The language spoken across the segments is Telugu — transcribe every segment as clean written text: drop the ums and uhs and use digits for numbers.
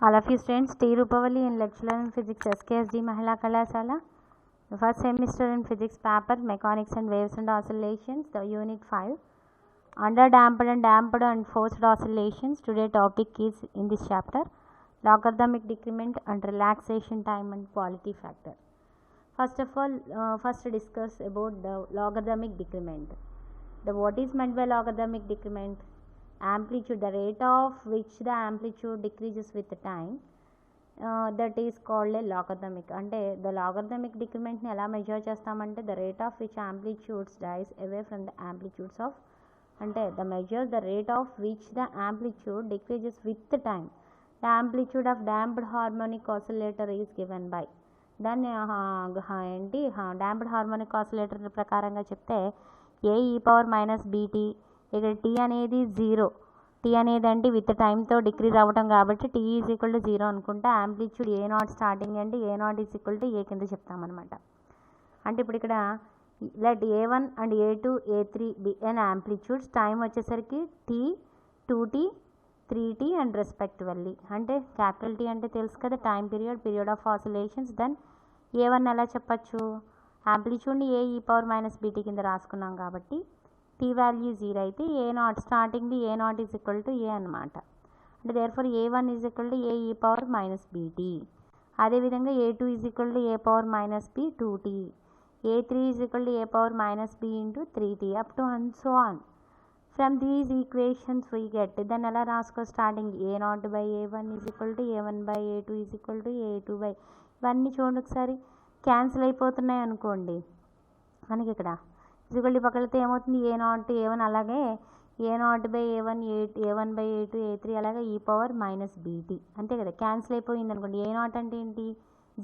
All of you students, T. Rupavali in lecturer in physics, SKSD Mahila Kalasala. The first semester in physics paper, mechanics and waves and oscillations, the unit 5. Under damped and forced oscillations. Today topic is in this chapter, logarithmic decrement and relaxation time and quality factor. First of all, first discuss about the logarithmic decrement. What is meant by logarithmic decrement? Amplitude, the rate of which the amplitude decreases with the time, that is called a logarithmic. అంటే the logarithmic decrement ని ఎలా మెజర్ చేస్తామంటే the rate of which amplitudes dies away from the amplitudes of, అంటే the measure the rate of which the amplitude decreases with the time. The amplitude of damped harmonic oscillator is given by, దాన్ని ఏంటి damped harmonic oscillator ప్రకారంగా చెప్తే ae⁻bt, ఇక్కడ టీ అనేది 0, టీ అనేది అంటే విత్ టైంతో డిక్రీజ్ అవ్వటం కాబట్టి టీ ఈజ్ ఈక్వల్ టు 0 అనుకుంటే యాంప్లిట్యూడ్ A0 స్టార్టింగ్ అంటే A0 ఈజ్ ఈక్వల్ టు ఏ కింద చెప్తామన్నమాట. అంటే ఇప్పుడు ఇక్కడ let A1 and A2 A3 B and amplitudes, time వచ్చేసరికి T 2T 3T and respectively. అంటే క్యాపిటల్ T అంటే తెలుసు కదా, time period of oscillations. Then A1 ఎలా చెప్పచ్చు, యాంప్లిట్యూడ్ని ae⁻bt కింద రాసుకున్నాం కాబట్టి టీ వాల్యూ 0 అయితే A0 starting A0 is equal to A అనమాట. అంటే therefore A1 is equal to ae⁻bt. అదేవిధంగా A2 is equal to a⁻b 2T, A3 is equal to a⁻b into 3T up to and so on. From these equations we get, దాన్ని ఎలా రాసుకో, starting A0/A1 is equal to A1/A2 is equal to A2/, ఇవన్నీ చూడండి ఒకసారి క్యాన్సిల్ అయిపోతున్నాయి అనుకోండి మనకి ఇక్కడ ఈక్వల్ పక్కలతో ఏమవుతుంది A0 A1, అలాగే A0/A1 A1/A2 A3 అలాగే e⁻bt, అంతే కదా, క్యాన్సిల్ అయిపోయింది అనుకోండి. A0 అంటే ఏంటి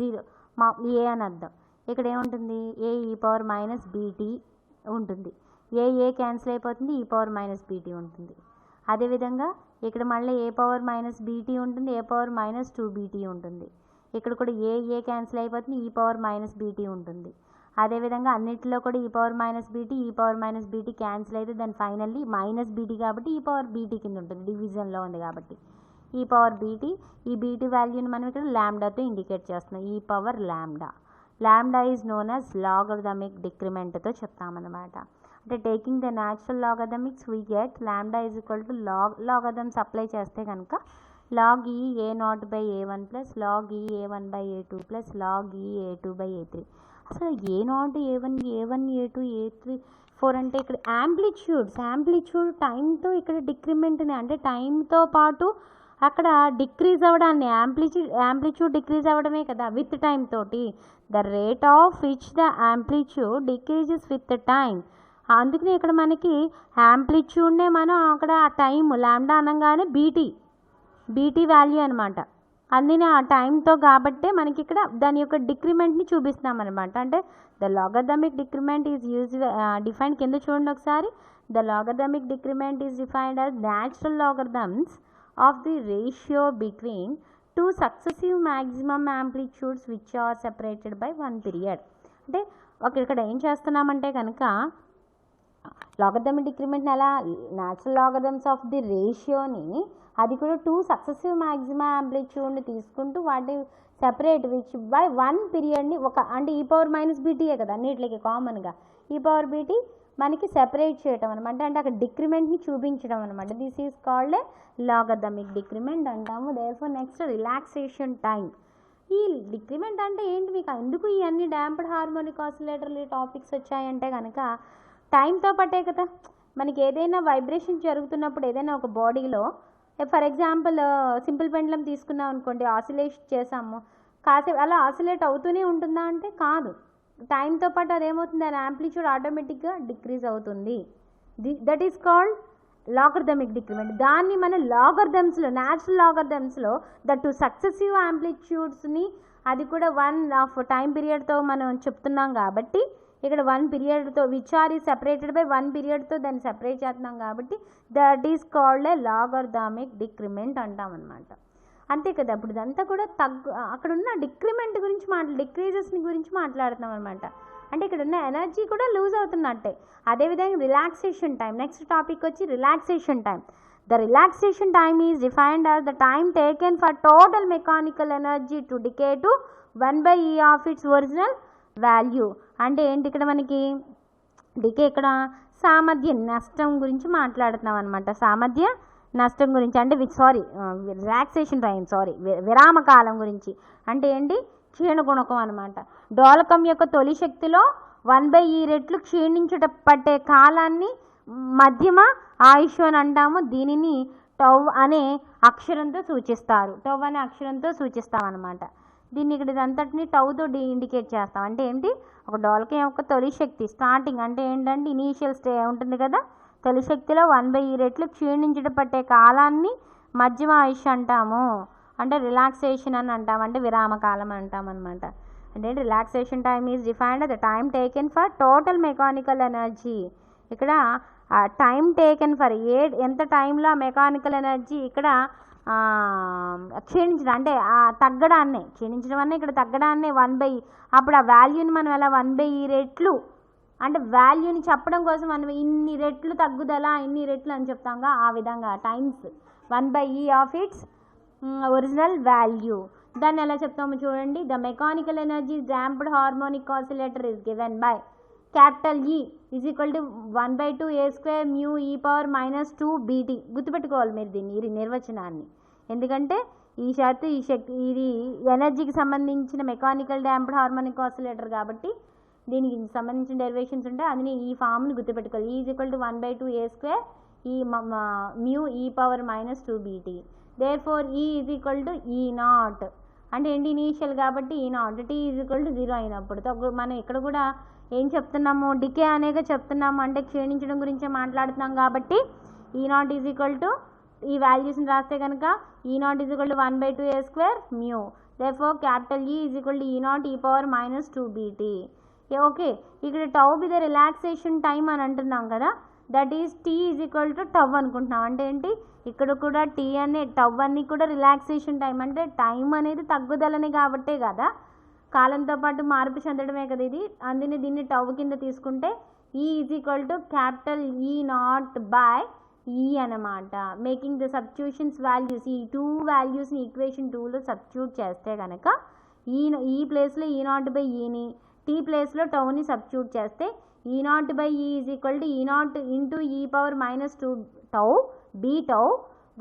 0 మా ఏ అని అర్థం. ఇక్కడ ఏముంటుంది ae⁻bt ఉంటుంది, ఏ క్యాన్సిల్ అయిపోతుంది e⁻bt ఉంటుంది. అదేవిధంగా ఇక్కడ మళ్ళీ a⁻bt ఉంటుంది, a⁻2bt ఉంటుంది. ఇక్కడ కూడా ఏ క్యాన్సిల్ అయిపోతుంది e⁻bt ఉంటుంది. అదేవిధంగా అన్నింటిలో కూడా e⁻bt క్యాన్సిల్ అయితే దాని ఫైనల్లీ -bt కాబట్టి e⁻bt కింద ఉంటుంది, డివిజన్లో ఉంది కాబట్టి e⁻bt. ఈ బీటీ వాల్యూని మనం ఇక్కడ ల్యాండాతో ఇండికేట్ చేస్తున్నాం, lambda is known as logarithmic డిక్రిమెంట్తో చెప్తామన్నమాట. అంటే taking the natural logarithmics we get lambda is equal to logarithms apply చేస్తే కనుక log e A0/A1 plus log e A1/A2 plus log e A2/A3. అసలు A0 A1 A2 A3 4 అంటే ఇక్కడ యాంప్లిట్యూడ్ టైంతో ఇక్కడ డిక్రిమెంట్ని, అంటే టైంతో పాటు అక్కడ డిక్రీజ్ అవ్వడాన్ని, యాంప్లిట్యూడ్ డిక్రీజ్ అవ్వడమే కదా విత్ టైం తోటి. The rate of which the amplitude decreases with time. అందుకని ఇక్కడ మనకి యాంప్లిట్యూడ్నే మనం అక్కడ ఆ టైం లాంబ్డా అనగానే బీటీ వాల్యూ అనమాట, అందుని ఆ టైంతో కాబట్టే మనకి ఇక్కడ దాని యొక్క డిక్రిమెంట్ని చూపిస్తున్నాం అనమాట. అంటే the logarithmic decrement is defined కింద చూడండి ఒకసారి. The logarithmic decrement is defined as natural logarithms of the ratio between two successive maximum amplitudes which are separated by 1 period. అంటే ఇక్కడ ఏం చేస్తున్నామంటే కనుక లాగరిథమిక్ డిక్రిమెంట్ని ఎలా, న్యాచురల్ లాగరిథమ్స్ ఆఫ్ ది రేషియోని, అది కూడా 2 సక్సెసివ్ మ్యాక్సిమం యాంప్లిట్యూడ్ని తీసుకుంటూ వాటి సెపరేట్ విచ్ బై 1 పీరియడ్ని ఒక, అంటే e⁻bt కదా అన్నిటికి కామన్గా, e⁻bt మనకి సెపరేట్ చేయటం అనమాట. అంటే అక్కడ డిక్రిమెంట్ని చూపించడం అనమాట. This is called a logarithmic decrement అంటాము. Therefore next relaxation time. ఈ డిక్రిమెంట్ అంటే ఏంటి, మీకు ఎందుకు ఇవన్నీ డాంప్డ్ హార్మోనిక్ ఆసిలేటర్లు టాపిక్స్ వచ్చాయంటే కనుక టైంతో పట్టే కదా. మనకి ఏదైనా వైబ్రేషన్ జరుగుతున్నప్పుడు ఏదైనా ఒక బాడీలో, ఫర్ ఎగ్జాంపుల్ సింపుల్ పెండ్లం తీసుకున్నాం అనుకోండి, ఆసిలేషన్ చేసాము, కాసేపు అలా ఆసిలేట్ అవుతూనే ఉంటుందా అంటే కాదు, టైంతో పాటు అదేమవుతుంది, దాని యాంప్లిట్యూడ్ ఆటోమేటిక్గా డిక్రీజ్ అవుతుంది. That is called logarithmic decrement. దాన్ని మన లాగరిథమ్స్లో, న్యాచురల్ లాగరిథమ్స్లో ద 2 సక్సెసివ్ యాంప్లిట్యూడ్స్ని, అది కూడా 1 ఆఫ్ టైం పీరియడ్తో మనం చెప్తున్నాం కాబట్టి ఇక్కడ 1 పీరియడ్తో which or is separated by 1 పీరియడ్తో దాన్ని సెపరేట్ చేస్తున్నాం కాబట్టి that is called a logarithmic decrement అంటామన్నమాట. అంతే కదా. ఇప్పుడు ఇదంతా కూడా అక్కడ ఉన్న డిక్రిమెంట్ గురించి డిక్రీజెస్ని గురించి మాట్లాడుతున్నాం అనమాట. అంటే ఇక్కడ ఉన్న ఎనర్జీ కూడా లూజ్ అవుతున్నట్టే. అదేవిధంగా రిలాక్సేషన్ టైం, నెక్స్ట్ టాపిక్ వచ్చి relaxation time. The relaxation time is defined as the time taken for total mechanical energy to decay to 1/e of its original value. అంటే ఏంటి ఇక్కడ మనకి డికే ఇక్కడ సామర్థ్య నష్టం గురించి మాట్లాడుతున్నాం అనమాట. సామర్థ్య నష్టం గురించి అంటే రిలాక్సేషన్ టైం విరామకాలం గురించి అంటే ఏంటి క్షీణగుణకం అనమాట. డోలకం యొక్క తొలి శక్తిలో 1/e రెట్లు క్షీణించుట పట్టే కాలాన్ని మధ్యమ ఆయుష్ అని అంటాము. దీనిని టౌ అనే అక్షరంతో సూచిస్తారు. టౌ అనే అక్షరంతో సూచిస్తాం అనమాట. దీన్ని ఇక్కడ ఇదంతటిని టౌతో ఇండికేట్ చేస్తాం. అంటే ఏంటి ఒక డోలకం యొక్క తొలి శక్తి స్టార్టింగ్ అంటే ఏంటంటే ఇనీషియల్ ఉంటుంది కదా, తొలి శక్తిలో 1/e రెట్లు క్షీణించుట పట్టే కాలాన్ని మధ్యమ ఆయుష్ అంటాము. అంటే రిలాక్సేషన్ అని అంటాం, అంటే విరామకాలం అంటాం అనమాట. అంటే relaxation time is defined the time taken for total mechanical energy. ఇక్కడ టైం టేకెన్ ఫర్ ఎంత టైంలో మెకానికల్ ఎనర్జీ ఇక్కడ క్షీణించడం అంటే తగ్గడాన్నే క్షీణించడం అనే ఇక్కడ తగ్గడాన్నే 1/e. అప్పుడు ఆ వాల్యూని మనం ఎలా 1/e రెట్లు అంటే వాల్యూని చెప్పడం కోసం మనం ఇన్ని రెట్లు తగ్గుదల ఇన్ని రెట్లు అని చెప్తాంగా, ఆ విధంగా times 1/e of it's original value. దాన్ని ఎలా చెప్తాము చూడండి. The mechanical energy damped harmonic oscillator is given by capital E is equal to 1/2a² μ e⁻−2bt. గుర్తుపెట్టుకోవాలి మీరు దీన్ని, ఈ నిర్వచనాన్ని. ఎందుకంటే ఈ శక్తి ఇది ఎనర్జీకి సంబంధించిన మెకానికల్ డాంప్డ్ హార్మోనిక్ ఆసిలేటర్ కాబట్టి దీనికి సంబంధించిన డెరివేషన్స్ ఉంటాయి. అది ఈ ఫామ్ని గుర్తుపెట్టుకోవాలి. E is equal to 1/2a² μ e⁻−2bt. Therefore E is equal to E0 అంటే ఏంటి ఇనీషియల్ కాబట్టి E0. T is equal to 0 అయినప్పుడు మనం ఇక్కడ కూడా ఏం చెప్తున్నాము డికే అనేగా చెప్తున్నాము, అంటే క్షీణించడం గురించే మాట్లాడుతున్నాం కాబట్టి E0 ఈజ్ ఈక్వల్ టు ఈ వాల్యూస్ని రాస్తే కనుక E0 is equal to 1/2a² μ. Therefore capital E is equal to E0 e⁻−2bt. Okay, ఇక్కడ tau be the relaxation time అని అంటున్నాం కదా, that is T is equal to tau అనుకుంటున్నాం. అంటే ఏంటి ఇక్కడ కూడా T అనే టవ్ అన్ని కూడా రిలాక్సేషన్ టైం, అంటే టైం అనేది తగ్గుదలని కాబట్టే కదా, కాలంతో పాటు మార్పు చెందడమే కదా ఇది. అందుకని దీన్ని టవ్ కింద తీసుకుంటే E is equal to capital E0 by E అనమాట. మేకింగ్ ద సబ్స్టిట్యూషన్స్ వాల్యూస్, ఈ 2 వాల్యూస్ని ఈక్వేషన్ 2లో సబ్స్టిట్యూట్ చేస్తే కనుక ఈ ప్లేస్లో E0 బై Eని, T ప్లేస్లో టౌని సబ్స్టిట్యూట్ చేస్తే E0 by E is equal to E0 into e⁻−2 tau b tau.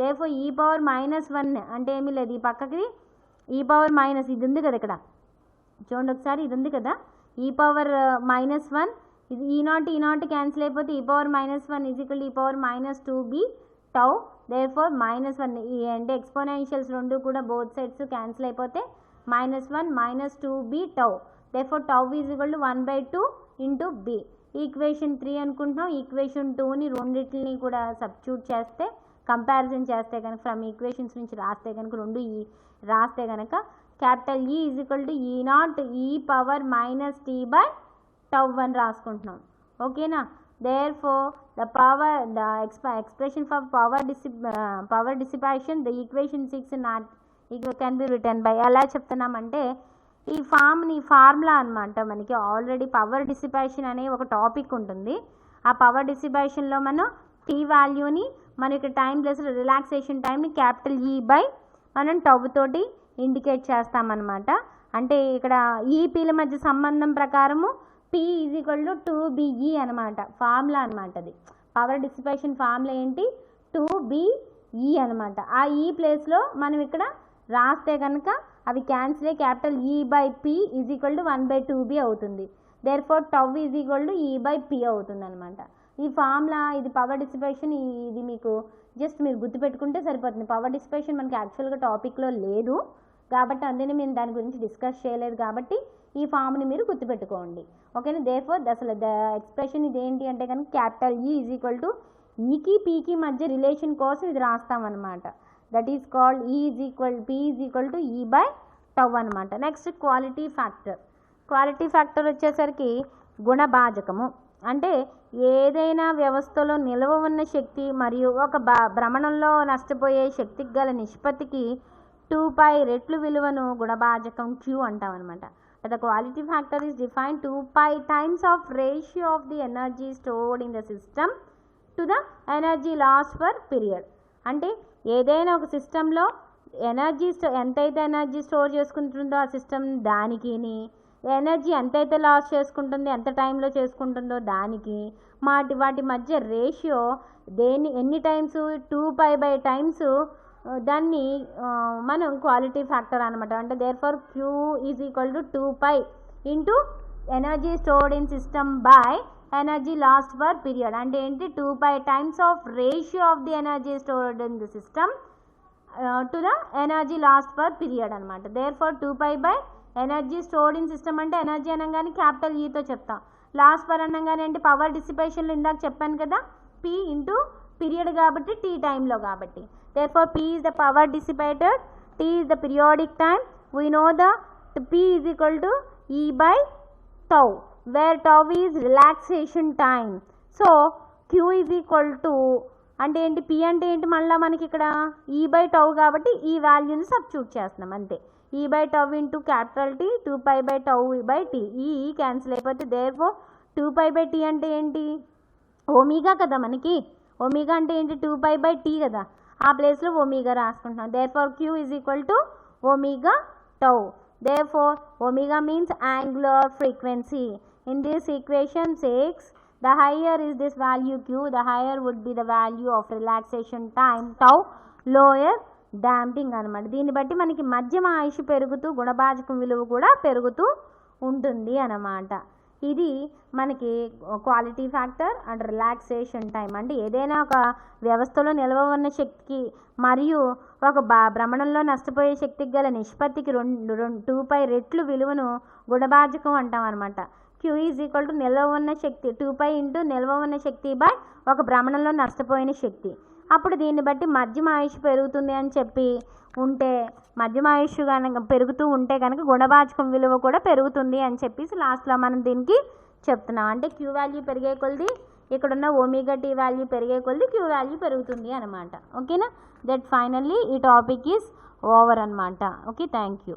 Therefore e⁻−1 అంటే ఏమీ లేదు, ఈ పక్కకి e⁻- ఇది ఉంది కదా ఇక్కడ చూడండి ఒకసారి, ఇది ఉంది కదా e⁻−1, ఇది E0 క్యాన్సిల్ అయిపోతే e⁻−1 is equal e⁻−2b tau. Therefore -1 అంటే ఎక్స్పోనెన్షియల్స్ రెండు కూడా బోత్ సైడ్స్ క్యాన్సిల్ అయిపోతే -1 -2b tau. Therefore tau is equal to 1/2 into b. Equation 3 అనుకుంటున్నాం. ఈక్వేషన్ 2ని రెండింటిని కూడా సబ్స్టిట్యూట్ చేస్తే కంపారిజన్ చేస్తే కనుక ఫ్రమ్ ఈక్వేషన్స్ నుంచి రాస్తే కనుక రాస్తే కనుక capital E is equal to E0 e⁻−t by tau అని రాసుకుంటున్నాం. ఓకేనా. Therefore the expression for power dissipation the equation 6 can be written by. ఎలా చెప్తున్నామంటే ఈ ఫార్ములా అనమాట. మనకి ఆల్రెడీ పవర్ డిసిపేషన్ అనే ఒక టాపిక్ ఉంటుంది. ఆ పవర్ డిసిపేషన్లో మనం T వాల్యూని మనకి టైం ప్లస్ రిలాక్సేషన్ టైంని క్యాపిటల్ E బై మనం టవ్ తోటి ఇండికేట్ చేస్తామన్నమాట. అంటే ఇక్కడ ఈపీల మధ్య సంబంధం ప్రకారము P is equal to 2BE అనమాట, ఫార్ములా అనమాట. అది పవర్ డిసిపేషన్ ఫార్ములా ఏంటి 2BE అనమాట. ఆ ఈ ప్లేస్లో మనం ఇక్కడ రాస్తే కనుక అవి క్యాన్సిల్ అయ్యి capital E by P is equal to 1/2B అవుతుంది. Therefore tau is equal to E by P అవుతుంది అనమాట. ఈ ఫార్ములా ఇది పవర్ డిసిపేషన్, ఇది మీకు జస్ట్ మీరు గుర్తుపెట్టుకుంటే సరిపోతుంది. పవర్ డిసిపేషన్ మనకి యాక్చువల్గా టాపిక్లో లేదు కాబట్టి అందుకని మేము దాని గురించి డిస్కస్ చేయలేదు కాబట్టి ఈ ఫామ్ని మీరు గుర్తుపెట్టుకోండి. ఓకేనా. దేర్ఫోర్ అసలు ద ఎక్స్ప్రెషన్ ఇది ఏంటి అంటే కనుక capital E is equal to ఈకి పీకి మధ్య రిలేషన్ కోసం ఇది రాస్తామన్నమాట. That is called P is equal to E by tau అనమాట. Next quality factor. Quality factor వచ్చేసరికి గుణభాజకము. అంటే ఏదైనా వ్యవస్థలో నిల్వ ఉన్న శక్తి మరియు ఒక భ్రమణంలో నష్టపోయే శక్తికి గల నిష్పత్తికి 2π రెట్లు విలువను గుణభాజకం Q అంటాం అనమాట. The quality factor is define 2π times of ratio of the energy stored in the system to the energy loss per period. అంటే ఏదైనా ఒక సిస్టంలో ఎనర్జీ ఎంతైతే ఎనర్జీ స్టోర్ చేసుకుంటుందో ఆ సిస్టమ్ దానికి, ఎనర్జీ ఎంతైతే లాస్ చేసుకుంటుందో ఎంత టైంలో చేసుకుంటుందో దానికి వాటి మధ్య రేషియో ఎన్ని టైమ్స్ 2π టైమ్స్ దాన్ని మనం క్వాలిటీ ఫ్యాక్టర్ అనమాట. అంటే therefore Q is equal to 2π into energy stored in system by energy lost per period. అంటే ఏంటి 2π times of ratio of the energy stored in the system to the energy lost per period అనమాట. Therefore 2π by energy stored in system అంటే ఎనర్జీ అనగానే క్యాపిటల్ ఈతో చెప్తాం, లాస్ట్ పర్ అనగానే ఏంటి పవర్ డిసిపేషన్లో ఇందాక చెప్పాను కదా P ఇంటూ పీరియడ్ కాబట్టి T టైంలో కాబట్టి. Therefore P is the power dissipated, T is the periodic time. We know the P is equal to E by tau, where tau is relaxation time. So Q is equal to అంటే ఏంటి P అంటే ఏంటి మళ్ళీ మనకి ఇక్కడ E by tau కాబట్టి ఈ వాల్యూని సబ్స్టిట్యూట్ చేస్తున్నాం అంతే. E by tau into capital T 2π by tau by T. ఈ క్యాన్సిల్ అయిపోతే therefore 2π by T అంటే ఏంటి ఒమేగా కదా మనకి. ఒమేగా అంటే ఏంటి 2π by T కదా, ఆ ప్లేస్లో ఒమేగా రాసుకుంటున్నాం. Therefore Q is equal to omega tau. Therefore omega means angular frequency. In this equation 6 the higher is this value Q, the higher would be the value of relaxation time tau, lower damping అనమాట. దీన్ని బట్టి మనకి మధ్యమ ఆయుష్ పెరుగుతూ గుణభాజకం విలువ కూడా పెరుగుతూ ఉంటుంది అన్నమాట. ఇది మనకి quality factor and relaxation time. అంటే ఏదైనా ఒక వ్యవస్థలో నిల్వ ఉన్న శక్తికి మరియు ఒక భ్రమణంలో నష్టపోయే శక్తికి గల నిష్పత్తికి 2π రెట్లు విలువను గుణభాజకం అంటాం అనమాట. Q ఈజ్ ఈక్వల్ టు నిల్వ ఉన్న శక్తి 2π ఇంటూ నిల్వ ఉన్న శక్తి బై ఒక భ్రమణంలో నష్టపోయిన శక్తి. అప్పుడు దీన్ని బట్టి మధ్యమ ఆయుష్ పెరుగుతుంది అని చెప్పి ఉంటే, మధ్యమ ఆయుష్ కనుక పెరుగుతూ ఉంటే కనుక గుణభాజకం విలువ కూడా పెరుగుతుంది అని చెప్పేసి లాస్ట్లో మనం దీనికి చెప్తున్నాం. అంటే Q వాల్యూ పెరిగే కొలది ఇక్కడున్న ఒమేగా T వాల్యూ పెరిగే కొలది Q వాల్యూ పెరుగుతుంది అనమాట. ఓకేనా, దట్ ఫైనల్లీ ఈ టాపిక్ ఈజ్ ఓవర్ అనమాట. Okay, thank you.